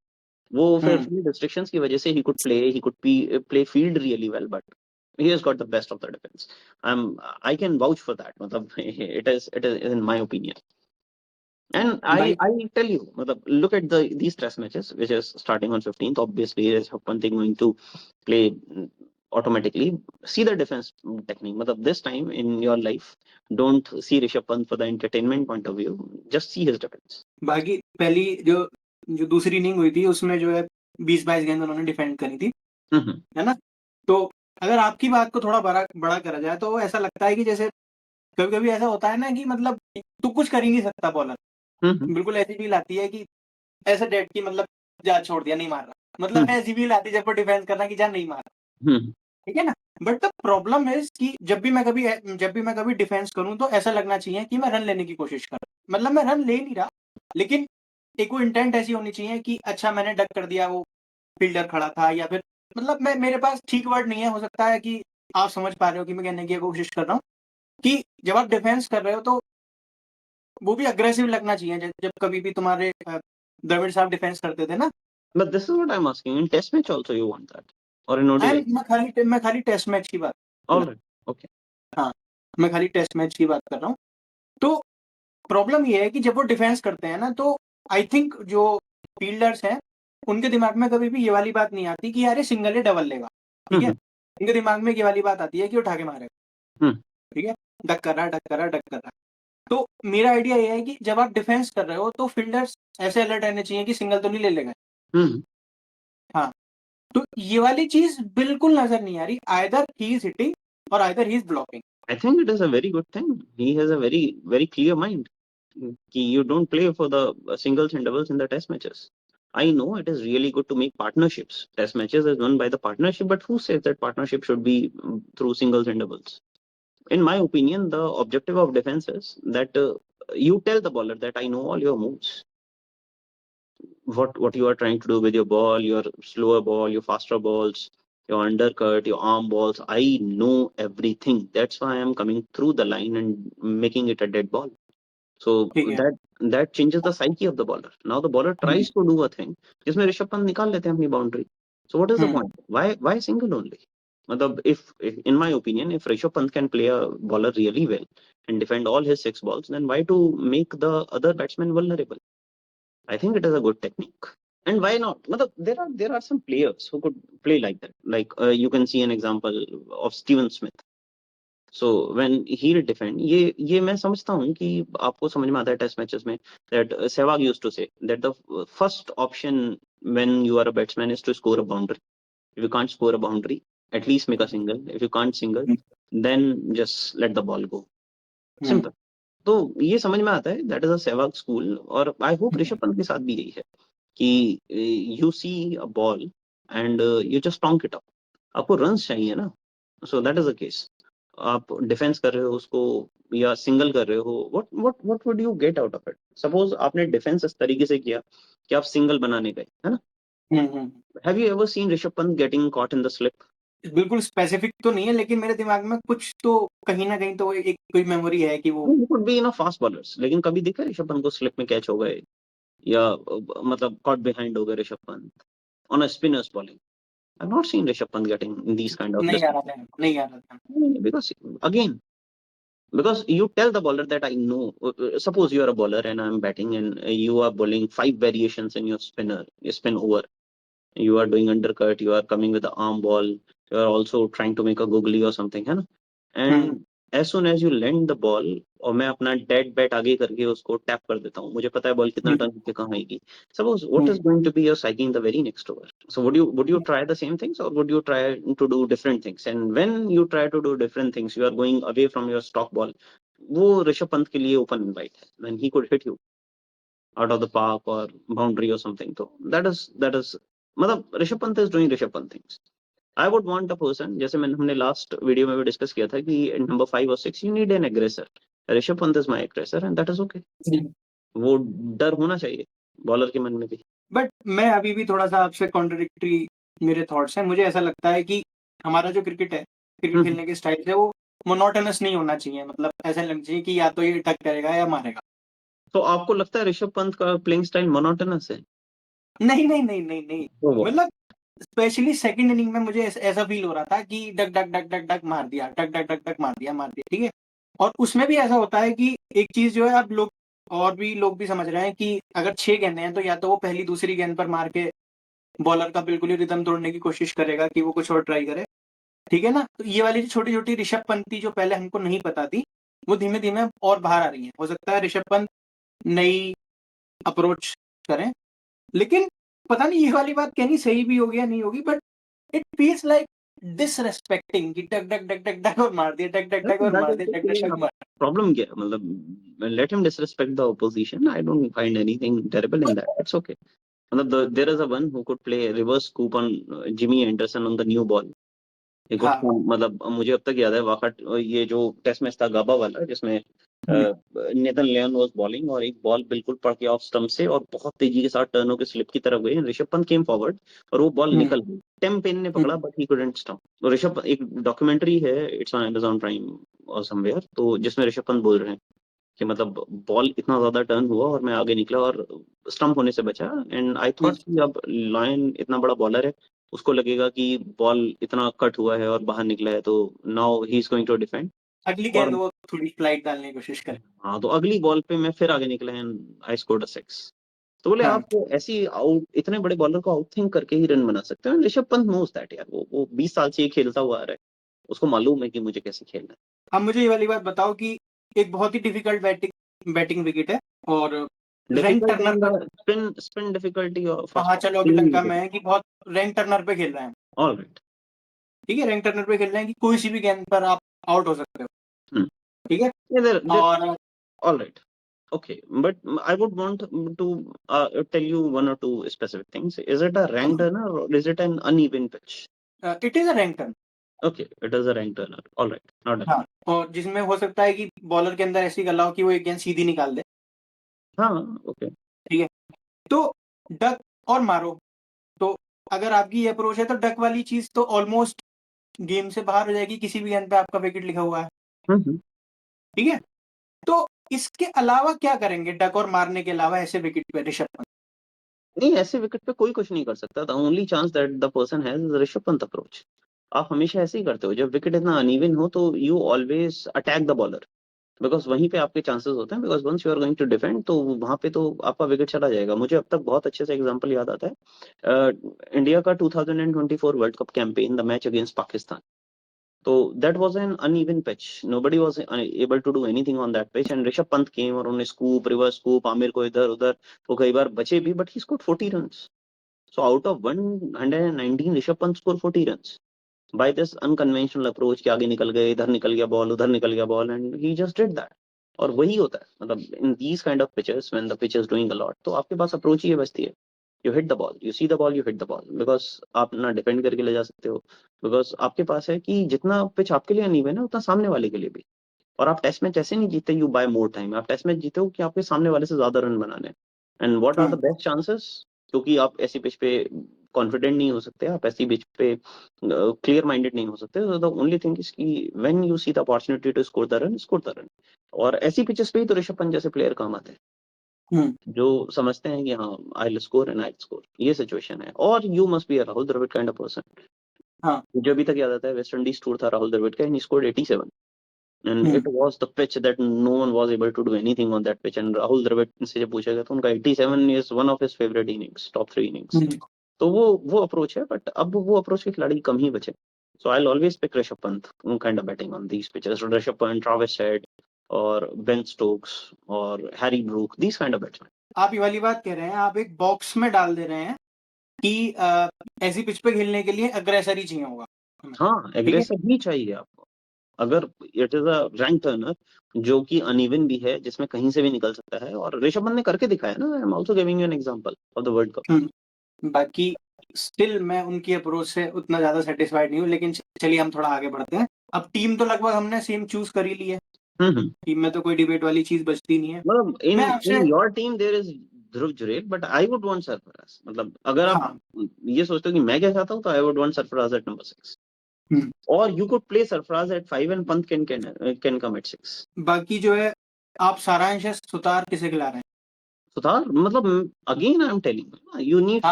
वो फिर फील्ड रिस्ट्रिक्शंस की वजह से he could play field really well but he has got the best of the defense. I can vouch for that. मतलब it is in my opinion. And I tell you, मतलब look at these test matches which is starting on 15th. Obviously, Rishabh Pant is going to play automatically. See the defense technique. मतलब this time in your life, don't see Rishabh Pant for the entertainment point of view. Just see his defense. बाकी पहली जो दूसरी inning हुई थी उसमें जो है 20-22 गेंद उन्होंने डिफेंड करी थी, है ना. तो अगर आपकी बात को थोड़ा बड़ा करा जाए तो ऐसा लगता है कि जैसे कभी-कभी ऐसा होता है ना कि मतलब तू कुछ कर ही नहीं सकता बॉलर. बिल्कुल ऐसी फील आती है कि ऐसा डेड की मतलब जा छोड़ दिया, नहीं मार रहा. मतलब ऐसी फील आती है जब वो डिफेंस करना कि जा नहीं मार रहा. ठीक है ना. बट द प्रॉब्लम इज कि जब भी मैं कभी डिफेंस करूं तो ऐसा लगना चाहिए कि मैं रन लेने की कोशिश कर रहा हूं. मतलब मैं रन ले नहीं रहा लेकिन एक वो इंटेंट ऐसी होनी चाहिए कि अच्छा मैंने डक कर दिया, वो फील्डर खड़ा था या फिर मतलब मैं मेरे पास ठीक वर्ड नहीं है, हो सकता है कि आप समझ पा रहे हो कि मैं कहने की कोशिश कर रहा हूँ कि जब आप डिफेंस कर रहे हो तो वो भी अग्रेसिव लगना चाहिए. जब कभी भी तुम्हारे द्रविड़ साहब डिफेंस करते थे ना. But this is what I'm asking. In test match also you want that or in ODI? मैं खाली टेस्ट मैच की बात. All right. Okay. हाँ, मैं खाली टेस्ट मैच की बात कर रहा हूँ. तो प्रॉब्लम ये है कि जब वो डिफेंस करते हैं ना तो आई थिंक जो फील्डर्स हैं उनके दिमाग में कभी भी ये वाली बात नहीं आती कि यार ये सिंगल है डबल लेगा. ठीक है. उनके दिमाग में ये वाली बात आती है कि उठा के मारेगा. ठीक है. डक कर रहा. तो मेरा आइडिया ये है कि जब आप डिफेंस कर रहे हो तो फील्डर्स ऐसे अलर्ट रहने चाहिए कि सिंगल तो नहीं ले लेगा. हाँ, तो ये वाली चीज बिल्कुल नजर नहीं आ रही. आइदर ही इज हिटिंग और either he is blocking. I think it is a very good thing. He has a very, very clear mind. You don't play for the singles and doubles in the test matches. I know it is really good to make partnerships. Test matches is won by the partnership, but who says that partnership should be through singles and doubles? In my opinion, the objective of defense is that you tell the bowler that I know all your moves. What you are trying to do with your ball, your slower ball, your faster balls, your undercut, your arm balls. I know everything. That's why I am coming through the line and making it a dead ball. So that changes the psyche of the bowler. Now the bowler tries to do a thing. जिसमें ऋषभ पंत निकाल लेते हैं अपनी boundary. So what is the point? Why single only? मतलब if in my opinion, if Rishabh Pant can play a bowler really well and defend all his 6 balls, then why to make the other batsmen vulnerable? I think it is a good technique. And why not? मतलब there are some players who could play like that. Like you can see an example of Steven Smith. So when he'll defend, ये मैं समझता हूँ कि आपको समझ में आता है टेस्ट मैचेस में that Sehwag used to say that the first option when you are a batsman is to score a boundary. If you can't score a boundary, at least make a single. If you can't single, then just let the ball go. Simple. तो ये समझ में आता है that is a Sehwag school और I hope Rishabh Pant के साथ भी यही है कि you see a ball and you just tonk it up. आपको रन्स चाहिए ना. So that is the case. आप डिफेंस कर रहे हो उसको या सिंगल कर रहे हो, what what what would you get out of it? Suppose आपने डिफेंस इस तरीके से किया कि आप सिंगल बनाने गए, है ना? Have you ever seen Rishabh Pant getting caught in the slip? बिल्कुल स्पेसिफिक तो नहीं है, लेकिन मेरे दिमाग में कुछ तो कहीं ना कहीं तो एक कोई मेमोरी है कि वो could be in fast bowlers, लेकिन कभी देखा ऋषभ पंत को स्लिप में कैच हो गए या मतलब कॉट बिहाइंड हो गए Rishabh Pant on a spinners bowling? I have not seen Rishabh Pant getting in these kind of नहीं आ रहा था, नहीं आ रहा था। because again, because you tell the bowler that I know, suppose you are a bowler and I'm batting and you are bowling 5 variations in your spin over. You are doing undercut, you are coming with the arm ball, you are also trying to make a googly or something, है ना? And as soon as you land the ball, और मैं अपना dead bat आगे करके उसको tap कर देता हूँ, मुझे पता है बॉल कितना टर्न पे कहाँ आएगी. Suppose what is going to be your psyche in the very next over? So would you try the same things or would you try to do different things? And when you try to do different things, you are going away from your stock ball. वो ऋषभ पंत के लिए open invite है, when he could hit you out of the park or boundary or something. So that is मतलब Rishabh Pant is doing Rishabh Pant things. I would want a person, जैसे मैंने हमने last video में भी डिस्कस किया था कि नंबर 5 और 6 you need an aggressor. Rishabh Pant is my aggressor and that is okay. वो डर होना चाहिए बॉलर के मन में भी. बट मैं अभी भी थोड़ा सा आपसे कॉन्ट्रडिक्टरी मेरे थॉट्स हैं. मुझे ऐसा लगता है कि हमारा जो क्रिकेट है, क्रिकेट खेलने के स्टाइल से वो मोनोटोनस नहीं होना चाहिए. मतलब ऐसा लगना चाहिए कि या तो ये टक करेगा या मारेगा. तो आपको लगता है ऋषभ पंत का प्लेइंग स्टाइल मोनोटोनस है? नहीं नहीं नहीं नहीं नहीं, मतलब स्पेशली सेकंड इनिंग में मुझे ऐसा फील हो रहा था कि duck duck duck duck duck मार दिया, डक डक डक डक मार दिया, ठीक है. और उसमें भी ऐसा होता है कि एक चीज जो है, अब लोग भी समझ रहे हैं कि अगर 6 गेंदें हैं तो या तो वो पहली दूसरी गेंद पर मार के बॉलर का बिल्कुल ही रिदम तोड़ने की कोशिश करेगा कि वो कुछ और ट्राई करे, ठीक है ना. तो ये वाली छोटी छोटी ऋषभ पंती जो पहले हमको नहीं पता थी, वो धीमे धीमे और बाहर आ रही है. हो सकता है ऋषभ पंत नई अप्रोच करें, लेकिन पता नहीं ये वाली बात कहनी सही भी होगी या नहीं होगी, but it feels like disrespecting कि टक डक डक डक डक और मार दिया, टक डक डक और मार दिया, टक डक डक मार. प्रॉब्लम क्या है? मतलब let him disrespect the opposition. I don't find anything terrible in that. It's okay. मतलब there is a one who could play reverse scoop on Jimmy Anderson on the new ball. मतलब मुझे अब तक याद है वाकट ये जो टेस्ट मैच था गाबा वाला, जिसमें नेथन लियोन वाज बॉलिंग और एक बॉल बिल्कुल पड़ के ऑफ स्टंप से और बहुत तेजी के साथ टर्न होकर स्लिप की तरफ गई. ऋषभ पंत केम फॉरवर्ड और वो बॉल निकल गई. टिम पेन ने पकड़ा but he couldn't stop. Rishabh, एक डॉक्यूमेंट्री है, इट्स ऑन Amazon Prime और समवेयर, तो जिसमें ऋषभ पंत बोल रहे हैं कि मतलब बॉल इतना ज्यादा टर्न हुआ और मैं आगे निकला और स्टंप होने से बचा. एंड आई थॉट कि अब लायन इतना बड़ा बॉलर है, उसको लगेगा कि बॉल इतना कट हुआ है और बाहर निकला है, तो now he is going to defend. अगली गेंद वो थोड़ी फ्लाइट डालने की कोशिश करे. हाँ, तो अगली बॉल पे मैं फिर आगे निकला एंड आई स्कोर्ड अ 6. तो बोले आप ऐसी आउट, इतने बड़े बॉलर को आउट थिंक करके ही रन बना सकते हो. ऋषभ पंत नोज दैट यार, वो 20 साल से ये खेलता हुआ आ रहा है, उसको मालूम है कि मुझे कैसे खेलना है. अब मुझे ये वाली बात बताओ कि एक बहुत ही डिफिकल्ट बैटिंग विकेट है और रैंक टर्नर पर स्पिन डिफिकल्टी और हाँ चलो अभी लंका में है कि बहुत रैंक टर्नर पे खेल रहे हैं. ऑलराइट, ठीक है, रैंक टर्नर पे खेल रहे हैं कि कोई सी भी गेंद पर आप आउट हो सकते हो. ठीक है, और alright, okay, but I would want to tell you one or two specific things. Is it a ranked runner or is it an uneven pitch? It is a rank turn. Okay, it is a ranked runner. All right, not हाँ, और जिसमें हो सकता है कि bowler के अंदर ऐसी गला हो कि वो एक गेंद सीधी निकाल दे. हाँ, ओके, ठीक है, तो डक और मारो. तो अगर आपकी ये अप्रोच है तो डक वाली चीज तो ऑलमोस्ट गेम से बाहर हो जाएगी, किसी भी गेंद पे आपका विकेट लिखा हुआ है. ठीक है, तो इसके अलावा क्या करेंगे डक और मारने के अलावा ऐसे विकेट पे ऋषभ पंत? नहीं, ऐसे विकेट पे कोई कुछ नहीं कर सकता. The only chance that the person has is Rishabh Pant approach. आप हमेशा ऐसे ही करते हो, जब विकेट इतना अनइवन हो तो you always attack the bowler, because वहीं पे आपके चांसेस होते हैं. Because once you are going to defend तो वहां पे तो आपका विकेट चला जाएगा. मुझे अब तक बहुत अच्छे से एग्जांपल याद आता है इंडिया का 2024 world cup campaign, the match against Pakistan. तो that was an uneven pitch, nobody was able to do anything on that pitch and Rishabh Pant came और उन्होंने स्कूप, रिवर्स स्कूप, आमिर को इधर उधर, वो कई बार बचे भी but he scored 40 runs. So out of 119 Rishabh Pant score 40 runs by this unconventional approach कि आगे निकल गए, इधर निकल गया बॉल, उधर निकल गया ball, and he just did that. और वही होता है, मतलब in these kind of pitches when the pitch is doing a lot, तो आपके पास अप्रोच ही बचती है. You hit the ball, you see the ball, you hit the ball, because आप ना डिफेंड करके ले जा सकते हो, because आपके पास है कि जितना पिच आपके लिए अनइवन है उतना सामने वाले के लिए भी. और आप टेस्ट मैच ऐसे नहीं जीते यू बाय मोर टाइम, आप टेस्ट मैच जीते हो कि आपके सामने वाले से ज्यादा रन बनाने हैं. And what are the best chances, क्योंकि आप ऐसी पिच पे कॉन्फिडेंट नहीं हो सकते, आप ऐसी पिच पे क्लियर माइंडेड नहीं हो सकते, so the only thing is कि when you see the opportunity to score the run, score the run. और ऐसी पिचेस पे ही तो ऋषभ पंत जैसे प्लेयर काम आते हैं, जो समझते हैं कि हाँ I will score and I score, ये सिचुएशन है। और you must be a Rahul Dravid kind of person. हाँ, मुझे अभी तक याद आता है वेस्ट इंडीज टूर था राहुल द्रविड़ का, and he scored 87, and it was the pitch that no one was able to do anything on that pitch, and Rahul Dravid से जब पूछा गया तो उनका 87 is one of his favorite innings, top 3 innings। तो वो अप्रोच है, but अब वो अप्रोच के खिलाड़ी कम ही बचे। So I'll always pick Rishabh Pant kind of batting on these pitches. Rishabh Pant, Travis Head, और Ben Stokes और Harry Brook, these kind of batsmen। आप ये वाली बात कह रहे हैं, आप एक बॉक्स में डाल दे रहे हैं कि ऐसी पिच पे खेलने के लिए अग्रेसर ही चाहिए होगा। हाँ, एग्रेसिव ही चाहिए आपको। अगर it is a rank Turner जो कि अनइवन भी है, जिसमें कहीं से भी निकल सकता है, और ऋषभ पंत ने करके दिखाया ना। I am also giving you an example of the world cup. बाकी स्टिल मैं उनकी अप्रोच से उतना ज्यादा सेटिस्फाइड नहीं हूँ, लेकिन चलिए हम थोड़ा आगे बढ़ते हैं। अब टीम तो लगभग हमने सेम चूज कर ही ली है, टीम में तो कोई डिबेट वाली चीज बचती नहीं है। मतलब मैं आपसे in your team there is Dhruv Jurel, but I would want Sarfaraz. मतलब अगर आप ये सोचते हो कि मैं क्या चाहता हूँ, तो I would want Sarfaraz at number 6, और you could play Sarfaraz at 5 and Pant can come at 6। बाकी जो है, आप सारांश सुतार किसे खिला रहे हैं? सुतार, मतलब again I am telling you need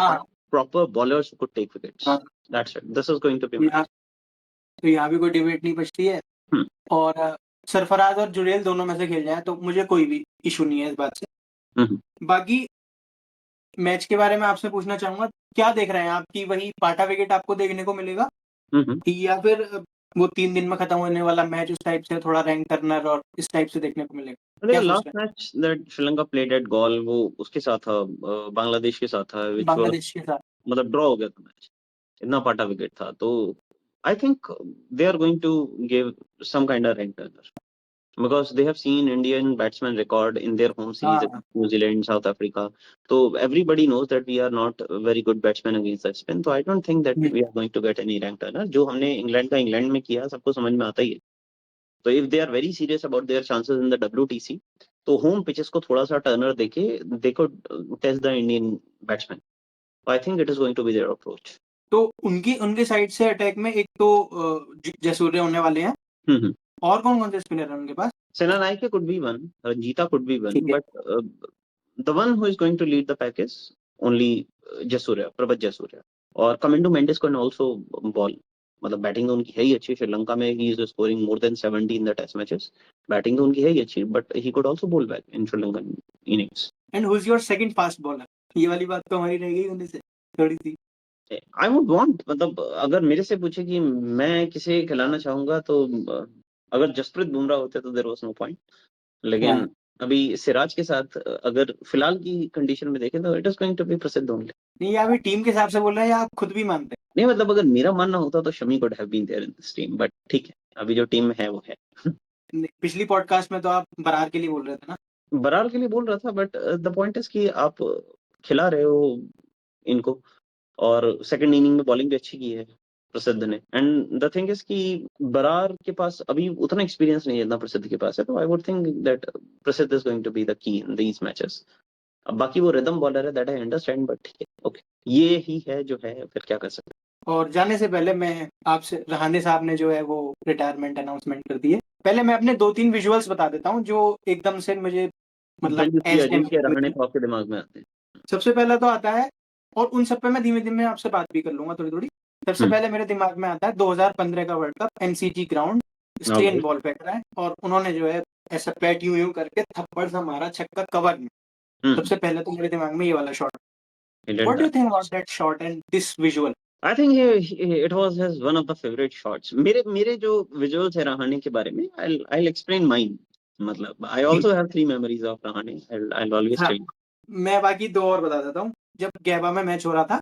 proper bowlers who could take wickets। That's it. This is going to be my। तो यहाँ भी कोई डिबेट नहीं बचती है। और सरफराज और जुरेल दोनों में से खेल जाए तो मुझे कोई भी इशू नहीं है इस बात से। बाकी मैच के बारे में आपसे पूछना चाहूंगा, क्या देख रहे हैं आप कि वही पाटा विकेट आपको देखने को मिलेगा, या फिर वो 3 दिन में खत्म होने वाला मैच उस टाइप से थोड़ा रैंक टर्नर और इस टाइप से देखने को मिलेगा? क्या last match that Sri Lanka played at Galle, वो उसके साथ था, बांग्लादेश के साथ था, बांग्लादेश के साथ मतलब ड्रॉ हो गया था मैच, इतना पाटा विकेट था। तो I think they are going to give some kind of rank turner, because they have seen Indian batsmen record in their home series, New Zealand, South Africa. So everybody knows that we are not very good batsmen against that spin. So I don't think that we are going to get any rank turner। जो हमने England का England में किया सबको समझ में आता ही है। तो if they are very serious about their chances in the WTC, तो होम पिचेस को थोड़ा सा टर्नर देके they could test the Indian batsmen। So I think it is going to be their approach। तो उनके साइड से attack में एक तो जयसूर्य होने वाले हैं, और कौन-कौन से स्पिनर हैं उनके पास? Senanayake could be one, Ranjita could be one, but the one who is going to lead the pack is only Jasurya, Prabhat Jasurya। और Kamindu Mendis can also bowl, मतलब बैटिंग तो उनकी है ही अच्छी श्रीलंका में, he is scoring more than 70 in the test matches. Batting तो उनकी है ही अच्छी, but he could also bowl back in Sri Lankan innings. And who is your second fast bowler? ये वाली बात तो हमारी रह गई उन्हीं से थोड़ी सी। आई वुड वांट, मतलब अगर मेरे से पूछे कि मैं किसे खिलाना चाहूंगा, तो अगर जसप्रीत बुमराह होते तो देयर वाज नो पॉइंट, लेकिन अभी सिराज के साथ अगर फिलहाल की कंडीशन में देखें तो it is going to be Prasidh only. नहीं, अभी टीम के हिसाब से बोल रहे हैं या आप खुद भी मानते हैं? नहीं, मतलब अगर मेरा मानना होता तो Shami could have been there in this team, but ठीक है, अभी जो टीम है वो है। पिछली पॉडकास्ट में तो आप बरार के लिए बोल रहे थे ना? बरार के लिए बोल रहा था, बट द पॉइंट इज कि आप खिला रहे हो इनको, और सेकंड इनिंग में बॉलिंग भी अच्छी की है प्रसिद्ध ने। एंड द थिंग इज कि बरार के पास अभी उतना एक्सपीरियंस नहीं है जितना प्रसिद्ध के पास है, तो I would think that Prasidh is going to be the key in these matches. अब बाकी वो रिदम बॉलर है, दैट आई अंडरस्टैंड, बट ठीक है, ओके, ये ही है जो है, फिर क्या कर सकते हैं। और जाने से पहले मैं आपसे, रहाने साहब ने जो है वो रिटायरमेंट अनाउंसमेंट कर दी है, पहले मैं अपने 2-3 विजुअल्स बता देता हूँ जो एकदम से मुझे मतलब अजीब के रहाने तो आपके दिमाग में आते हैं। सबसे पहला तो आता है, और उन सब पे मैं धीमे-धीमे आपसे बात भी कर लूंगा थोड़ी-थोड़ी। सबसे पहले मेरे दिमाग में आता है 2015 का world cup, MCG ground, Steyn ball फेंक रहा है और उन्होंने जो है ऐसा पैट यूं करके थप्पड़ सा मारा छक्का कवर में। सबसे पहले तो मेरे दिमाग में ये वाला shot. What do you think about that shot and this visual? I think it was his one of the favorite shots। मेरे जो विजुअल्स है रहाणे के बारे में, I'll explain mine। मतलब I also have 3 memories of Rahane. I'll always tell you। मैं बाकी 2 और बता देता हूँ। जब गैबा में मैच हो रहा था,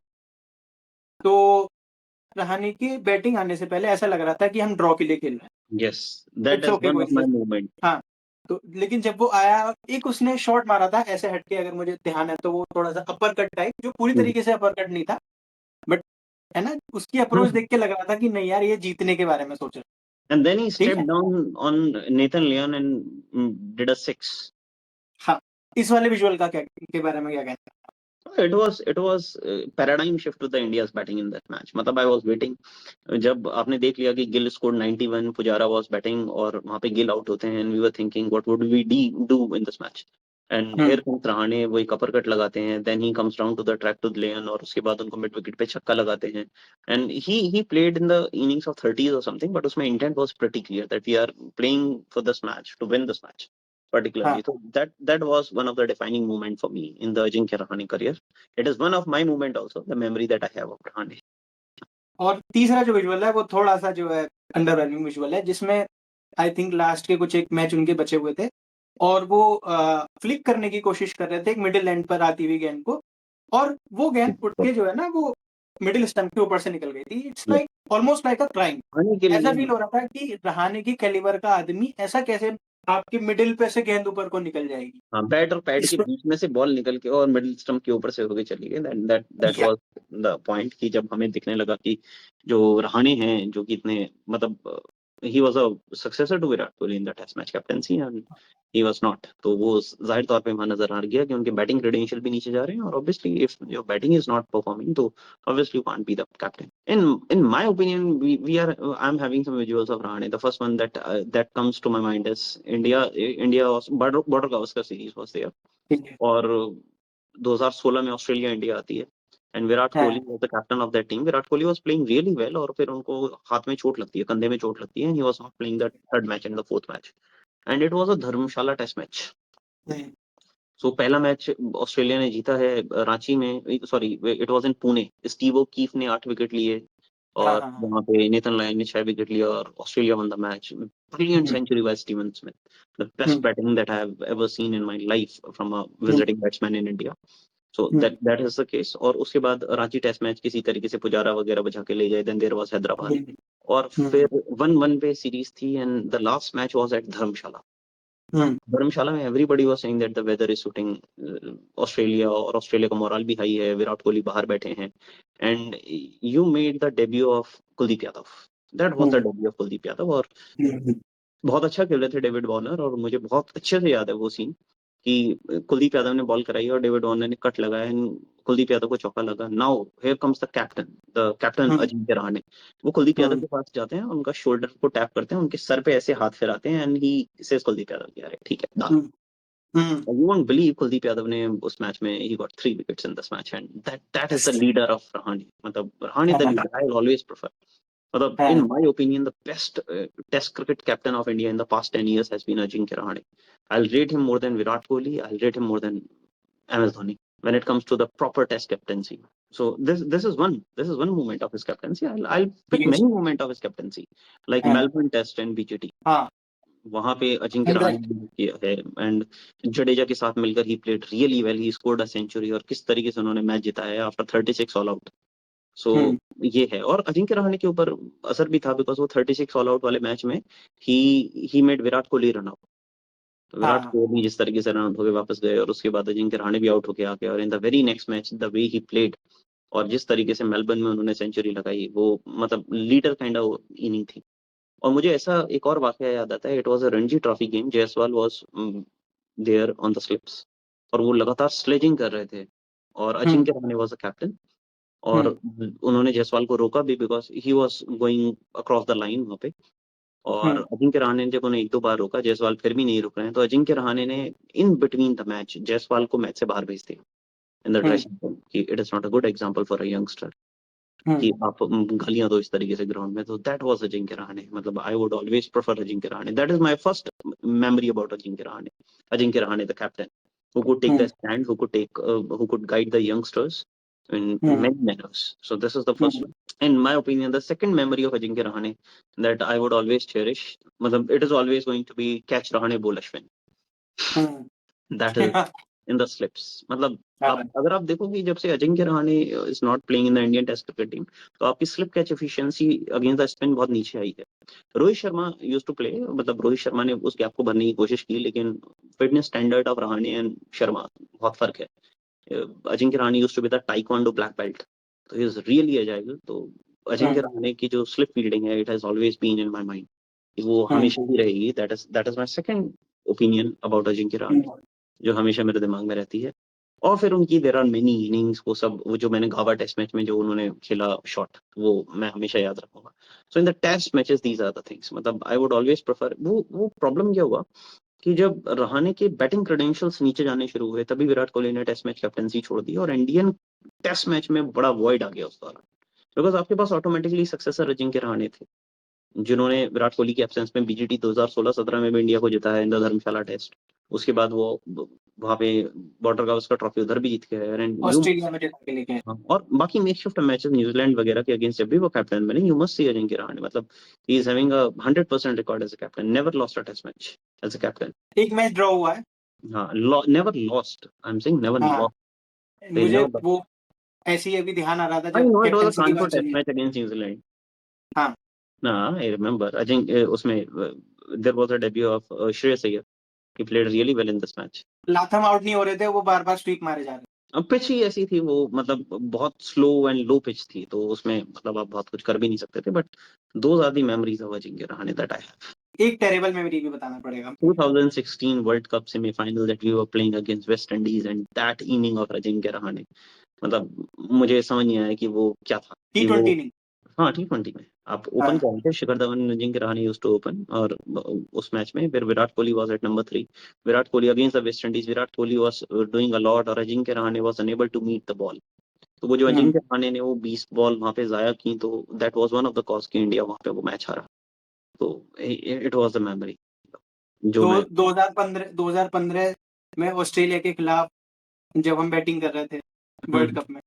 तो रहाणे की बैटिंग आने से पहले ऐसा लग रहा था कि हम ड्रॉ के लिए खेल रहे हैं। Yes, that is one of my movement। हाँ, तो लेकिन जब वो आया, एक उसने शॉट मारा था ऐसे हटके, अगर मुझे ध्यान है तो वो थोड़ा सा अपर कट टाइप, जो पूरी तरीके से अपर कट नहीं था, बट है ना, उसकी अप्रोच देख के लग रहा था कि नहीं यार, ये जीतने के बारे में सोच रहा है। And then he stepped down on Nathan Lyon and did a 6। हाँ, इस वाले विजुअल का क्या के बारे में क्या कहना है? It was paradigm shift to the India's batting in that match. मतलब I was waiting. जब आपने देख लिया कि Gill scored 91, Pujara was batting और वहाँ पे गिल आउट होते हैं, and we were thinking what would we do in this match? And here comes Rahane, वो एक अपर कट लगाते हैं, then he comes down to the track to Leon और उसके बाद उनको मिड विकेट पे छक्का लगाते हैं, and he played in the innings of 30s or something, but उसमें intent was pretty clear that we are playing for this match to win this match particularly. So that was one of the defining moment for me in the Ajinkya Rahane career. It is one of my moment also, the memory that I have of Rahane. और तीसरा जो visual है वो थोड़ा सा जो है underwhelming visual है, जिसमें आई थिंक लास्ट के कुछ एक मैच उनके बचे हुए थे और वो फ्लिक करने की कोशिश कर रहे थे एक मिडिल एंड पर आती हुई गेंद को, और वो गेंद उठ के जो है ना वो मिडिल स्टंप के ऊपर से निकल गई थी. It's like almost like a crime. ऐसा फील हो रहा था कि रहाणे की कैलिबर का आदमी ऐसा कैसे आपके मिडिल पे से गेंद ऊपर को निकल जाएगी. हाँ, बैट और पैड के बीच में से बॉल निकल के और मिडिल स्टंप के ऊपर से होके चली गई. दैट वाज द पॉइंट कि जब हमें दिखने लगा कि जो रहाणे हैं जो कि इतने मतलब he was a successor to Virat Kohli in the test match captaincy and he was not. तो वो जाहिर तौर पे वहां नजर आ गया कि उनके बैटिंग क्रेडेंशियल भी नीचे जा रहे हैं और obviously if your batting is not performing तो obviously you can't be the captain. In my opinion, I'm having some visuals of Rahane. The first one that comes to my mind is India was border Gavaskar series was there. और 2016 में Australia India आती है and Virat Kohli was the captain of that team. Virat Kohli was playing really well और फिर उनको हाथ में चोट लगती है, कंधे में चोट लगती है, and he was not playing the third match and the fourth match, and it was a Dharamshala test match. So पहला मैच ऑस्ट्रेलिया ने जीता है रांची में, sorry it was in Pune. Steve O'Keefe ने 8 विकेट लिए और वहां पे नेथन लायन ने 6 विकेट लिया और Australia won the match. Brilliant century by Steven Smith, the best batting that I have ever seen in my life from a visiting batsman in India. So that is the case. और उसके बाद Ranchi test match किसी तरीके से पुजारा वगैरह बचा के ले गए. देन देयर वाज हैदराबाद और फिर 1-1 पे सीरीज थी and the last match was at Dharamshala. Dharamshala में everybody was saying that the weather is suiting Australia और ऑस्ट्रेलिया का मोरल भी हाई है, विराट कोहली बाहर बैठे हैं and you made the debut of Kuldeep Yadav. That was the debut of Kuldeep Yadav और बहुत अच्छा खेल रहे थे डेविड वार्नर और मुझे बहुत अच्छे से याद है वो सीन कि कुलदीप यादव ने बॉल कराई और डेविड वार्नर ने कट लगाया एंड कुलदीप यादव को चौका लगा. Now here comes the captain Ajinkya Rahane. वो कुलदीप यादव के पास जाते हैं, उनका शोल्डर को टैप करते हैं, उनके सर पे ऐसे हाथ फिराते हैं and he says Kuldeep Yadav की अरे ठीक है डाल. You won't believe Kuldeep Yadav ने उस मैच में he got 3 wickets in this match and that is the leader of Rahane. मतलब Rahane the leader I will always prefer. मतलब in my opinion the best test cricket captain of India in the past 10 years has been Ajinkya Rahane. I'll rate him more than Virat Kohli. I'll rate him more than MS Dhoni when it comes to the proper test captaincy. So this is one moment of his captaincy. I'll pick many moment of his captaincy like Melbourne Test and BJT. वहां पे अजिंक्य रहाणे ने किया है and Jadeja के साथ मिलकर he played really well. He scored a century और किस तरीके से उन्होंने मैच जिताया है आफ्टर 36 ऑल आउट. सो ये है और अजिंक्य रहाणे के ऊपर असर भी था बिकॉज वो 36 ऑल आउट वाले मैच में he made Virat Kohli run out. तो विराट कोहली जिस तरीके से रन आउट होकर वापस गए और उसके बाद अजिंक्य रहाणे भी आउट होके आ गए और इन the very next match the way he played और जिस तरीके से मेलबर्न में उन्होंने सेंचुरी लगाई वो मतलब लीडर काइंड ऑफ इनिंग थी. और मुझे ऐसा एक और वाकया याद आता है. It was a Ranji trophy game. Jaiswal was there on the slips और वो लगातार स्लेजिंग कर रहे थे और Ajinkya Rahane was the captain और उन्होंने जायसवाल को रोका भी because he was going across the line वहां पे. और अजिंक्य रहाणे ने जब उन्हें एक दो बार रोका, जायसवाल फिर भी नहीं रुक रहे हैं, तो अजिंक्य रहाणे ने in between the match Jaiswal को मैच से बाहर भेज दिया इन द ड्रेसिंग रूम कि it is not a good example for a youngster कि आप गालियां दो इस तरीके से ग्राउंड में. तो दैट वाज अजिंक्य रहाणे. मतलब I would always prefer Ajinkya Rahane. That is my first memory about Ajinkya Rahane. Ajinkya Rahane the captain who could take the stand, who could guide the youngsters in many manners. So this is the first one. In my opinion, the second memory of Ajinkya Rahane that I would always cherish, matlab, it is always going to be catch Rahane ball Ashwin. That is in the slips. मतलब अगर आप देखोगे जब से Ajinkya Rahane is not playing in the Indian test cricket team तो आपकी slip catch efficiency against the spin बहुत नीचे आई है. Rohit Sharma used to play, मतलब रोहित शर्मा ने उस गैप को भरने की कोशिश की लेकिन fitness standard of Rahane and Sharma बहुत फर्क है. Ajinkya Rahane used to be the taekwondo black belt, तो ही इज रियली एजाइल. तो अजिंक्य रहाणे की जो स्लिप फील्डिंग है it has always been in my mind. वो हमेशा ही रहेगी. That is my second opinion about Ajinkya Rahane. जो हमेशा मेरे दिमाग में रहती है। और फिर उनकी देयर आर मेनी इनिंग्स, वो जो मैंने गावा टेस्ट मैच में जो उन्होंने खेला शॉट, वो मैं हमेशा याद रखूंगा। So in the test matches these are the things, मतलब आई वुड ऑलवेज प्रेफर। वो प्रॉब्लम क्या हुआ कि जब रहाणे के बैटिंग क्रेडेंशियल्स नीचे जाने शुरू हुए, तभी विराट कोहली ने टेस्ट मैच कैप्टनसी छोड़ दी और इंडियन टेस्ट मैच में बड़ा वॉइड आ गया उस दौरान, बिकॉज आपके पास ऑटोमेटिकली सक्सेसर अजिंक्य रहाणे थे, जिन्होंने विराट कोहली के एब्सेंस में बीजीटी 2016-17 में भी इंडिया को जिताया इन द धर्मशाला टेस्ट। उसके बाद वो वहां पे बॉर्डर गावस्कर ट्रॉफी उधर भी जीत के आए, एंड यू ऑस्ट्रेलिया में जिता के लेके आए। और बाकी मेकशिफ्ट मैचेस न्यूजीलैंड वगैरह के अगेंस्ट जब भी वो कैप्टन बने, you must see Ajinkya Rahane, मतलब he is having a 100% record as a captain, never lost a test match as a captain. एक मैच ड्रॉ हुआ है। हाँ, never lost, I am saying never हाँ, लॉस्ट, दे मुझे नेवर। वो ऐसे ही अभी ध्यान आ रहा था आई जब know it was a captaincy की कानपुर बात टेस्ट चली। Match against New Zealand. हाँ, ना, आई रिमेंबर, आई थिंक उसमें there was a debut of Shreyas Iyer, he played really well in this match। Latham out नहीं हो रहे थे, वो बार बार स्वीप मारे जा रहे अब पिच ही ऐसी थी वो, मतलब बहुत स्लो एंड लो पिच थी, तो उसमें मतलब आप बहुत कुछ कर भी नहीं सकते थे, but those are the memories of Ajinkya Rahane that I have. थे। एक टेरेबल मेमोरी भी बताना पड़ेगा। 2016 world cup semifinal that we were playing against West Indies and that inning of Ajinkya Rahane, मतलब मुझे समझ नहीं आया कि वो क्या था, कि वो T20 नहीं। हाँ T20 में आप ओपन हाँ, कर रहे थे, Shikhar Dhawan Ajinkya Rahane used to open, और उस मैच में फिर Virat Kohli was at number 3, Virat Kohli against the West Indies, Virat Kohli was doing a lot और Ajinkya Rahane was unable to meet the ball. तो वो जो हम्म। अजिंक्य रहाणे ने वो 20 बॉल वहां पे जाया की, तो that was one of the cause कि इंडिया वहां पे वो मैच हारा। तो इट वाज द मेमोरी जो दो मैं 2015 में ऑस्ट्रेलिया के खिलाफ जब हम बैटिंग कर रहे थे वर्ल्ड हम्म, कप में,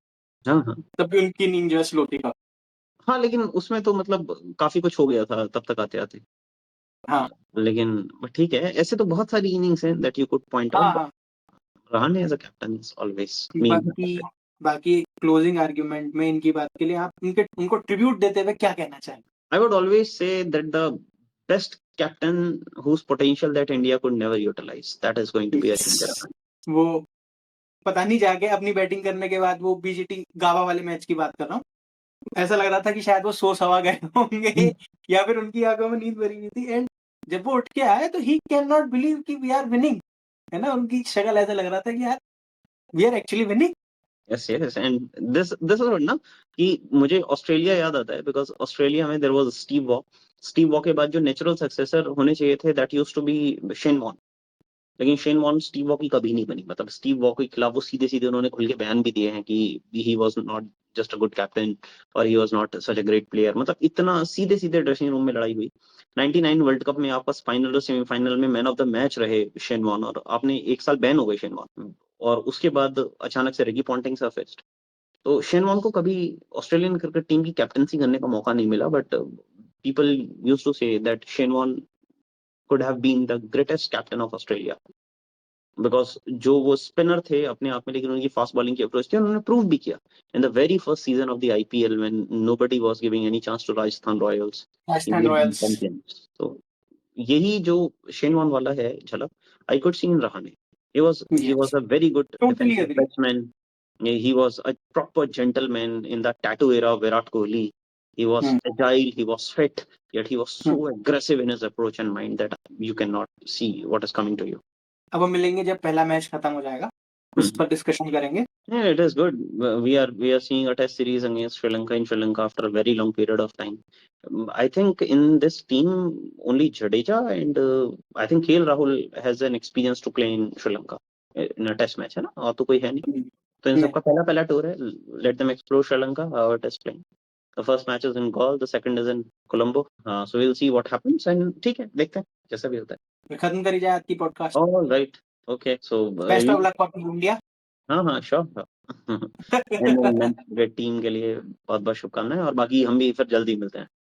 हाँ हाँ तब भी उनकी इनिंग जो है स्लो थी काफी। हाँ, लेकिन उसमें तो मतलब काफी कुछ हो गया था तब तक आते आते। हाँ, लेकिन but ठीक है, ऐसे तो बहुत सारी इनिंग्स हैं दैट यू कुड पॉइंट हाँ, आउट, बट हाँ। Rahane as a captain is always mean. बाकी बाकी क्लोजिंग आर्ग्यूमेंट में इनकी बात के लिए आप उनको ट्रिब्यूट देते हुए क्या कहना चाहेंगे? I would always say that the best captain whose potential that India could never utilize, that is going to be Ajinkya Rahane. वो पता नहीं जाके अपनी बैटिंग करने के बाद वो बीजीटी गावा वाले मैच की बात कर रहा हूँ, ऐसा लग रहा था कि शायद वो सो सवा गए होंगे या फिर उनकी आंखों में नींद भरी हुई थी, एंड जब वो उठ के आए तो ही कैन नॉट बिलीव कि वी आर विनिंग, है ना? उनकी शक्ल ऐसा लग रहा था कि यार we are actually winning. Yes, yes, and this is what ना कि मुझे ऑस्ट्रेलिया याद आता है, बिकॉज ऑस्ट्रेलिया में देयर वाज स्टीव वॉ के बाद जो नेचुरल सक्सेसर होने चाहिए थे that used to be Shane Warne, लेकिन शेन वॉन स्टीव वॉ की कभी नहीं बनी, मतलब स्टीव वॉ के खिलाफ वो सीधे सीधे उन्होंने खुल के बयान भी दिए हैं कि he was not just a good captain और he was not such a great player, मतलब इतना सीधे सीधे ड्रेसिंग रूम में लड़ाई हुई। 99 वर्ल्ड कप में आपस फाइनल और सेमीफाइनल में मैन ऑफ द मैच रहे शेन वॉन, और आपने एक साल बैन हो गए शेन वॉन, और उसके बाद अचानक से रिकी पॉन्टिंग सरफेस्ड। तो शेन वॉन को कभी ऑस्ट्रेलियन क्रिकेट टीम की कैप्टनसी करने का मौका नहीं मिला, but people used to say that Shane Warne could have been the greatest captain of Australia, because जो वो स्पिनर थे अपने आप में, लेकिन उनकी फास्ट बॉलिंग की अप्रोच थी, उन्होंने प्रूव भी किया in the very first season of the IPL when nobody was giving any chance to Rajasthan Royals, Rajasthan Royals. तो यही जो शेन वॉन वाला है झलक, I could see in Rahane. he was yes, a very good totally defensive agree. batsman. He was a proper gentleman in that tattoo era of Virat Kohli. He was hmm, agile, he was fit, yet he was so hmm. aggressive in his approach and mind that you cannot see what is coming to you. अब हम मिलेंगे जब पहला match खत्म हो जाएगा, उस पर डिस्कशन करेंगे। Yeah, it is good. We are seeing a test series against Sri Lanka in Sri Lanka after a very long period of time. I think in this team only Jadeja and I think KL Rahul has an experience to play in Sri Lanka in a test match, है ना? और तो कोई है नहीं। तो इन हम्म, सबका पहला पहला टूर है। Let them explore Sri Lanka, our test playing. The first match is in Galle, the second is in Colombo. So we'll see what happens and ठीक है, देखते हैं जैसा भी होता खत्म करी जाए आज की है। Podcast. All right. Okay. So best of luck for India. हाँ हाँ श्योर। एंड टीम के लिए बहुत बहुत शुभकामनाएं, और बाकी हम भी फिर जल्दी मिलते हैं।